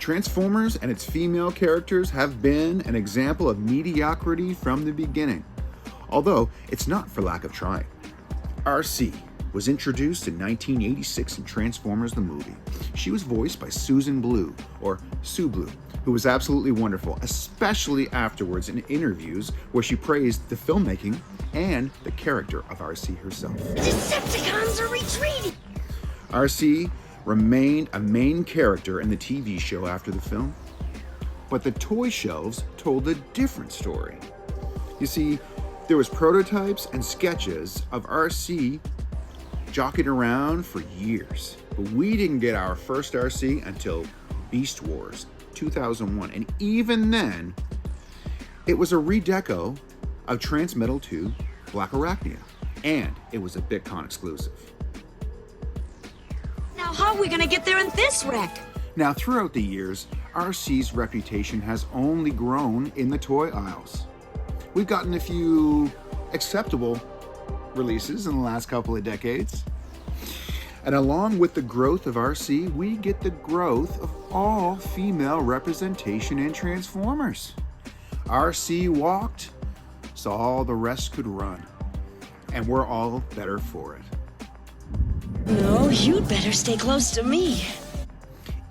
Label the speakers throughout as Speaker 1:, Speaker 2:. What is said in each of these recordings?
Speaker 1: Transformers and its female characters have been an example of mediocrity from the beginning, although it's not for lack of trying. RC was introduced in 1986 in Transformers the movie. She was voiced by Susan Blue, or Sue Blue, who was absolutely wonderful, especially afterwards in interviews where she praised the filmmaking and the character of RC herself.
Speaker 2: The Decepticons are retreating!
Speaker 1: RC remained a main character in the TV show after the film, but the toy shelves told a different story. You see, there was prototypes and sketches of RC jockeying around for years, but we didn't get our first RC until Beast Wars 2001, and even then, it was a redeco of Transmetal 2 Black Arachnia, and it was a BitCon exclusive.
Speaker 2: Now how are we gonna get there in this wreck?
Speaker 1: Now, throughout the years, RC's reputation has only grown in the toy aisles. We've gotten a few acceptable releases in the last couple of decades. And along with the growth of RC, we get the growth of all female representation in Transformers. RC walked, so all the rest could run. And we're all better for it.
Speaker 2: No, you'd better stay close to me.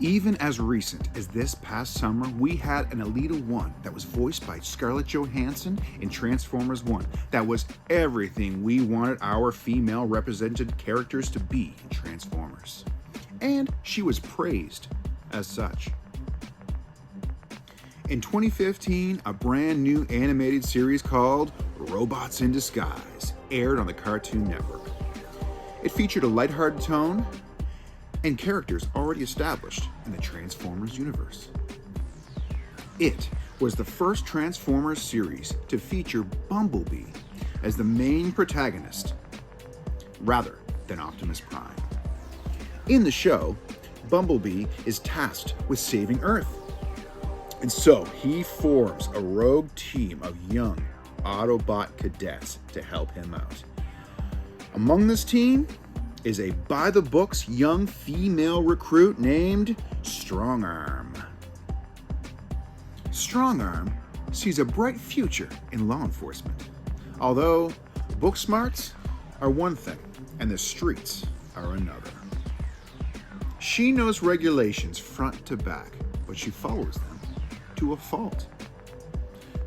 Speaker 1: Even as recent as this past summer, we had an Alita 1 that was voiced by Scarlett Johansson in Transformers 1. That was everything we wanted our female represented characters to be in Transformers. And she was praised as such. In 2015, a brand new animated series called Robots in Disguise aired on the Cartoon Network. It featured a lighthearted tone and characters already established in the Transformers universe. It was the first Transformers series to feature Bumblebee as the main protagonist, rather than Optimus Prime. In the show, Bumblebee is tasked with saving Earth, and so he forms a rogue team of young Autobot cadets to help him out. Among this team is a by-the-books young female recruit named Strongarm. Strongarm sees a bright future in law enforcement, although book smarts are one thing and the streets are another. She knows regulations front to back, but she follows them to a fault.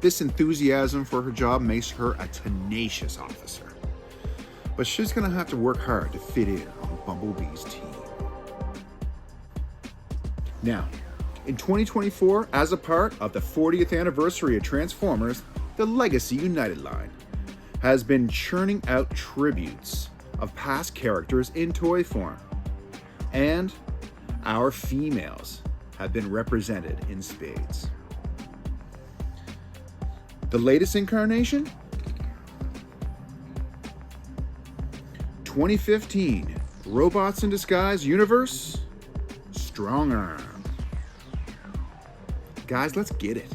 Speaker 1: This enthusiasm for her job makes her a tenacious officer, but she's going to have to work hard to fit in on Bumblebee's team. Now, in 2024, as a part of the 40th anniversary of Transformers, the Legacy United line has been churning out tributes of past characters in toy form, and our females have been represented in spades. The latest incarnation? 2015 Robots in Disguise universe, Strongarm. Guys, let's get it.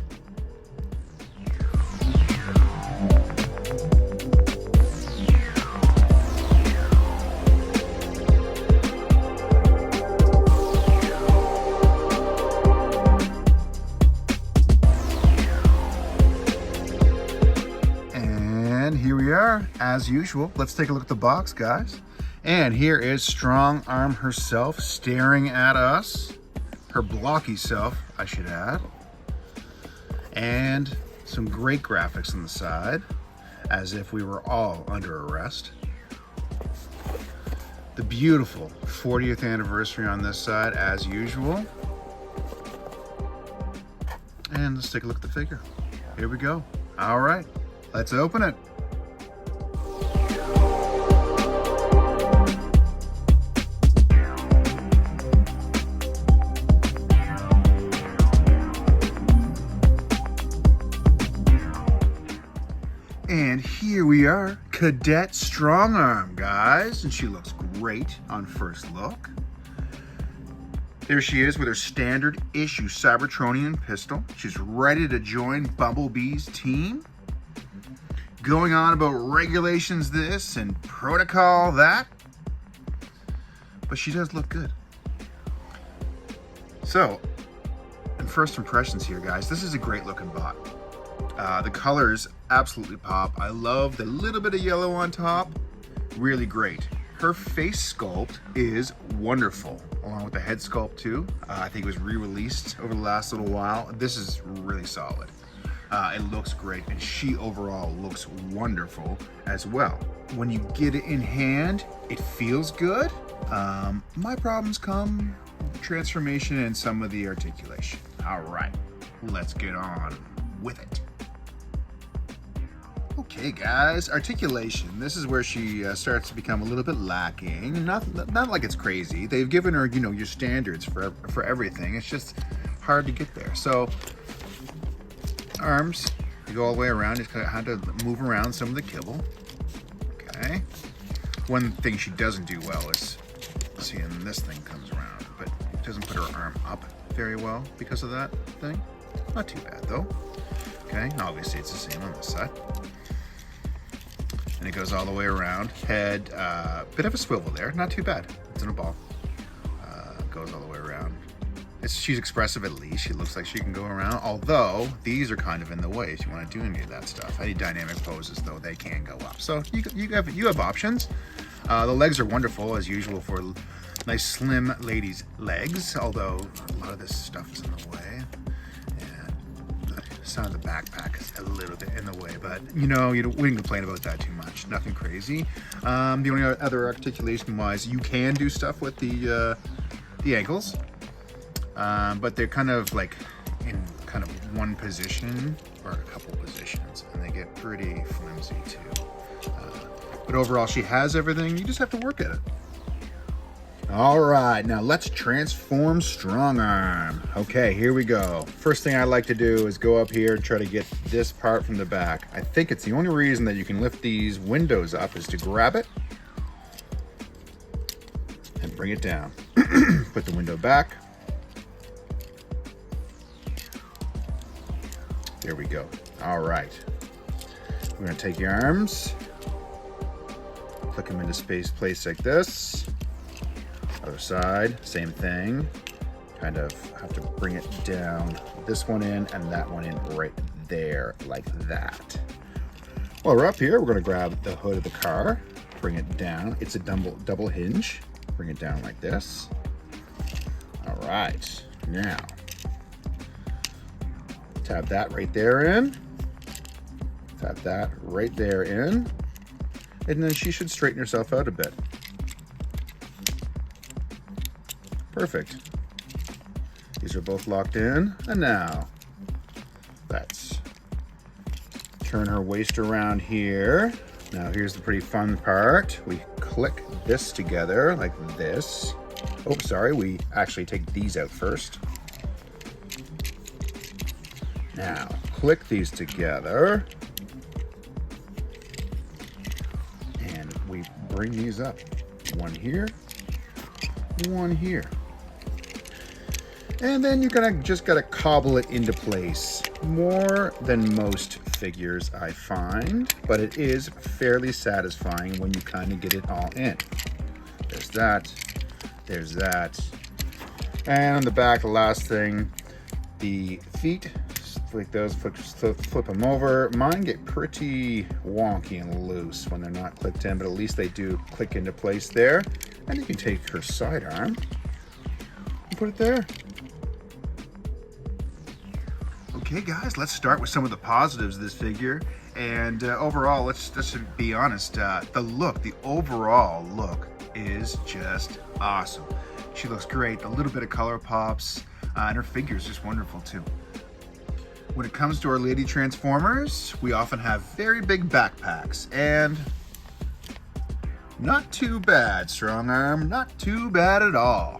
Speaker 1: And here we are, as usual. Let's take a look at the box, guys. And here is Strongarm herself staring at us. Her blocky self, I should add. And some great graphics on the side, as if we were all under arrest. The beautiful 40th anniversary on this side, as usual. And let's take a look at the figure. Here we go. All right, let's open it. And here we are, Cadet Strongarm, guys. And she looks great on first look. There she is with her standard issue Cybertronian pistol. She's ready to join Bumblebee's team. Going on about regulations this and protocol that. But she does look good. So, some first impressions here, guys. This is a great looking bot. The colors absolutely pop. I love the little bit of yellow on top. Really great. Her face sculpt is wonderful, along with the head sculpt too. I think it was re-released over the last little while. This is really solid. It looks great, and she overall looks wonderful as well. When you get it in hand, it feels good. My problems come with transformation and some of the articulation. All right, let's get on with it. Okay, guys, articulation. This is where she starts to become a little bit lacking. Not like it's crazy. They've given her, you know, your standards for everything. It's just hard to get there. So, arms, you go all the way around. Just kind of have to move around some of the kibble. Okay. One thing she doesn't do well is seeing this thing comes around, but it doesn't put her arm up very well because of that thing. Not too bad though. Okay, obviously it's the same on this side. And it goes all the way around. Head, bit of a swivel there, not too bad. It's in a ball. Goes all the way around. She's expressive at least. She looks like she can go around, although these are kind of in the way if you want to do any of that stuff. Any dynamic poses, though, they can go up. So you have options. The legs are wonderful, as usual, for nice slim ladies' legs, although a lot of this stuff is in the way. Some of the backpack is a little bit in the way, but we wouldn't complain about that too much. Nothing crazy. The only other articulation-wise, you can do stuff with the ankles, but they're kind of like in kind of one position or a couple positions, and they get pretty flimsy too. But overall, she has everything. You just have to work at it. All right, now let's transform Strongarm. Okay, here we go. First thing I like to do is go up here and try to get this part from the back. I think it's the only reason that you can lift these windows up is to grab it and bring it down. Put the window back. There we go. All right. We're gonna take your arms, click them into place like this. Other side, same thing. Kind of have to bring it down. This one in and that one in right there, like that. While we're up here, we're gonna grab the hood of the car, bring it down. It's a double hinge. Bring it down like this. All right, now, tap that right there in. Tap that right there in. And then she should straighten herself out a bit. Perfect. These are both locked in. And now, let's turn her waist around here. Now here's the pretty fun part. We click this together like this. Oh, sorry, we actually take these out first. Now, click these together. And we bring these up. One here, one here. And then you just gotta cobble it into place. More than most figures, I find, but it is fairly satisfying when you kind of get it all in. There's that, there's that. And on the back, the last thing, the feet, like those, flip them over. Mine get pretty wonky and loose when they're not clicked in, but at least they do click into place there. And you can take her sidearm and put it there. Okay, guys, let's start with some of the positives of this figure. And overall, let's be honest, the overall look is just awesome. She looks great. A little bit of color pops, and her figure is just wonderful too. When it comes to our lady transformers, we often have very big backpacks, and not too bad, Strongarm, not too bad at all.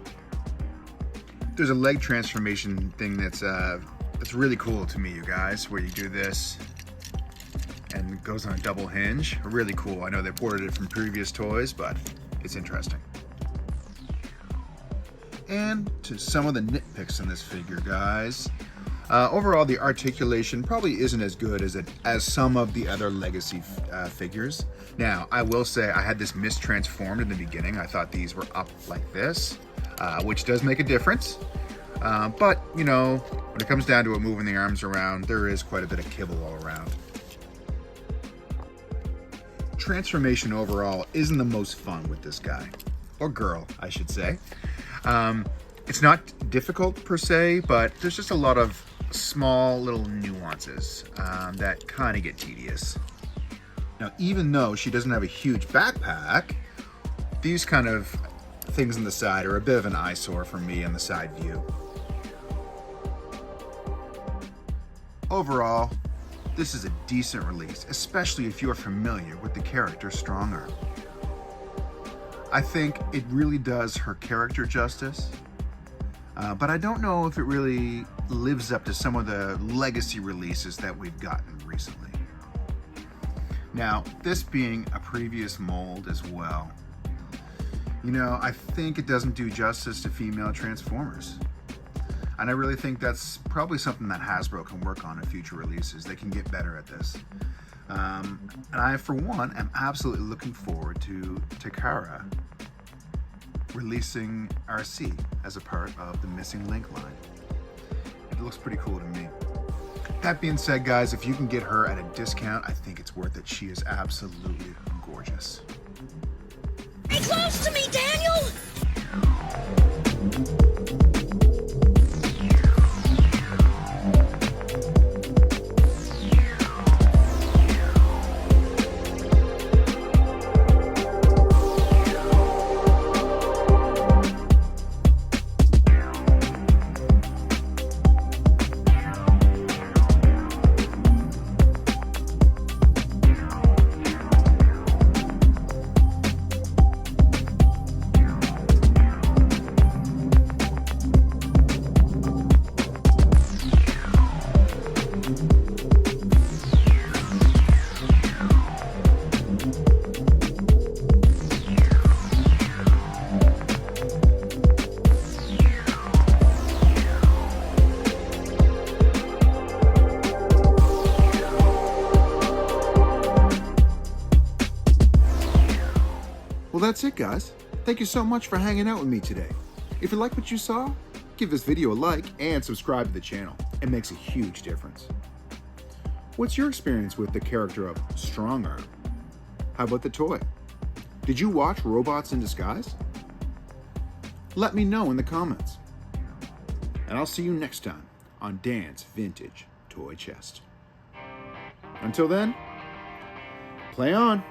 Speaker 1: There's a leg transformation thing that's really cool to me, you guys, where you do this and it goes on a double hinge. Really cool. I know they ported it from previous toys, but it's interesting. And to some of the nitpicks in this figure, guys. Overall, the articulation probably isn't as good as some of the other legacy figures. Now, I will say I had this mistransformed in the beginning. I thought these were up like this, which does make a difference. But, you know, when it comes down to it moving the arms around, there is quite a bit of kibble all around. Transformation overall isn't the most fun with this guy. Or girl, I should say. It's not difficult per se, but there's just a lot of small little nuances that kind of get tedious. Now, even though she doesn't have a huge backpack, these kind of things on the side are a bit of an eyesore for me in the side view. Overall, this is a decent release, especially if you're familiar with the character Strongarm. I think it really does her character justice, but I don't know if it really lives up to some of the legacy releases that we've gotten recently. Now, this being a previous mold as well, you know, I think it doesn't do justice to female Transformers. And I really think that's probably something that Hasbro can work on in future releases. They can get better at this. And I, for one, am absolutely looking forward to Takara releasing RC as a part of the Missing Link line. It looks pretty cool to me. That being said, guys, if you can get her at a discount, I think it's worth it. She is absolutely gorgeous.
Speaker 2: Stay close to me, Daniel!
Speaker 1: Well, that's it, guys. Thank you so much for hanging out with me today. If you like what you saw, give this video a like and subscribe to the channel. It makes a huge difference. What's your experience with the character of Strongarm? How about the toy? Did you watch Robots in Disguise? Let me know in the comments. And I'll see you next time on Dan's Vintage Toy Chest. Until then, play on.